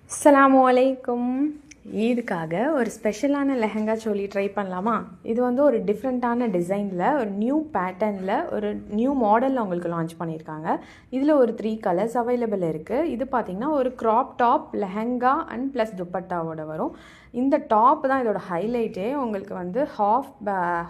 அஸ்ஸலாமுஅலைக்கும். ஈதுக்காக ஒரு ஸ்பெஷலான லெஹங்கா சோலி ட்ரை பண்ணலாமா? இது வந்து ஒரு டிஃப்ரெண்ட்டான டிசைனில், ஒரு நியூ பேட்டர்னில், ஒரு நியூ மாடலில் உங்களுக்கு லான்ச் பண்ணியிருக்காங்க. இதில் ஒரு 3 கலர்ஸ் அவைலபிள் இருக்குது. இது பார்த்திங்கன்னா ஒரு crop top lehenga and plus துப்பட்டாவோட வரும். இந்த டாப் தான் இதோட ஹைலைட்டே. உங்களுக்கு வந்து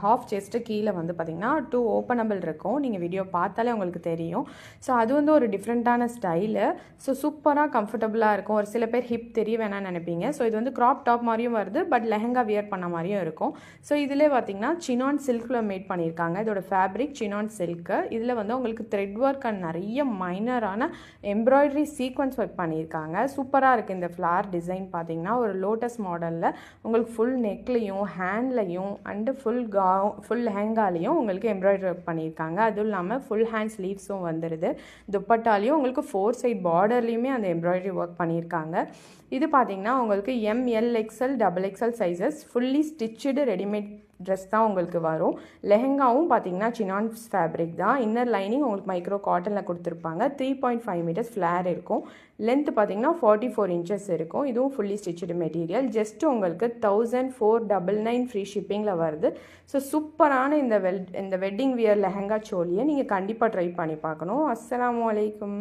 ஹாஃப் செஸ்ட்டு கீழே வந்து பார்த்திங்கன்னா 2 ஓப்பனபிள் இருக்கும். நீங்கள் வீடியோ பார்த்தாலே உங்களுக்கு தெரியும். ஸோ அது வந்து ஒரு டிஃப்ரெண்ட்டான ஸ்டைலு. ஸோ சூப்பராக கம்ஃபர்டபுளாக இருக்கும். ஒரு சில பேர் ஹிப் தெரிய வேணாம்னு நினைப்பீங்க. ஸோ இது வந்து க்ராப் டாப் மாதிரியும் வருது, பட் லெஹங்கா வியர் பண்ண மாதிரியும் இருக்கும். ஸோ இதிலே பார்த்திங்கன்னா சினான் சில்கில் மேட் பண்ணியிருக்காங்க. இதோட ஃபேப்ரிக் சினான் சில்க்கு. இதில் வந்து உங்களுக்கு த்ரெட் ஒர்க் அண்ட் நிறைய மைனரான எம்ப்ராய்டரி சீக்வன்ஸ் ஒர்க் பண்ணியிருக்காங்க. சூப்பராக இருக்குது. இந்த ஃப்ளார் டிசைன் பார்த்திங்கன்னா ஒரு லோட்டஸ் மாடலில் உங்களுக்கு ஃபுல் நெக்லையும் ஹேண்ட்லையும் அண்டு ஃபுல் லெஹங்காலையும் உங்களுக்கு எம்ப்ராய்டரி ஒர்க் பண்ணியிருக்காங்க. அதுவும் இல்லாமல் ஃபுல் ஹேண்ட் ஸ்லீவ்ஸும் வந்துடுது. துப்பட்டாலையும் உங்களுக்கு 4 சைட் பார்டர்லேயுமே அந்த எம்ப்ராய்டரி ஒர்க் பண்ணியிருக்காங்க. இது பார்த்திங்கன்னா உங்களுக்கு ML XL XXL sizes fully stitched readymade dress தான் உங்களுக்கு வரும். லெஹங்காவும் பார்த்திங்கன்னா சினான்ஸ் ஃபேப்ரிக் தான். இன்னர் லைனிங் உங்களுக்கு மைக்ரோ காட்டனில் கொடுத்துருப்பாங்க. 3.5 மீட்டர்ஸ் ஃப்ளேர் இருக்கும். லென்த் பார்த்திங்கன்னா 44 இன்ச்சஸ் இருக்கும். இதுவும் ஃபுல்லி ஸ்டிச்சுடு மெட்டீரியல். ஜஸ்ட் உங்களுக்கு 1499 ஃப்ரீ ஷிப்பிங்கில் வருது. ஸோ சூப்பரான இந்த வெட்டிங் வியர் லெஹங்கா சோலியை நீங்கள் கண்டிப்பாக ட்ரை பண்ணி பார்க்கணும். அஸ்ஸலாமு அலைக்கும்.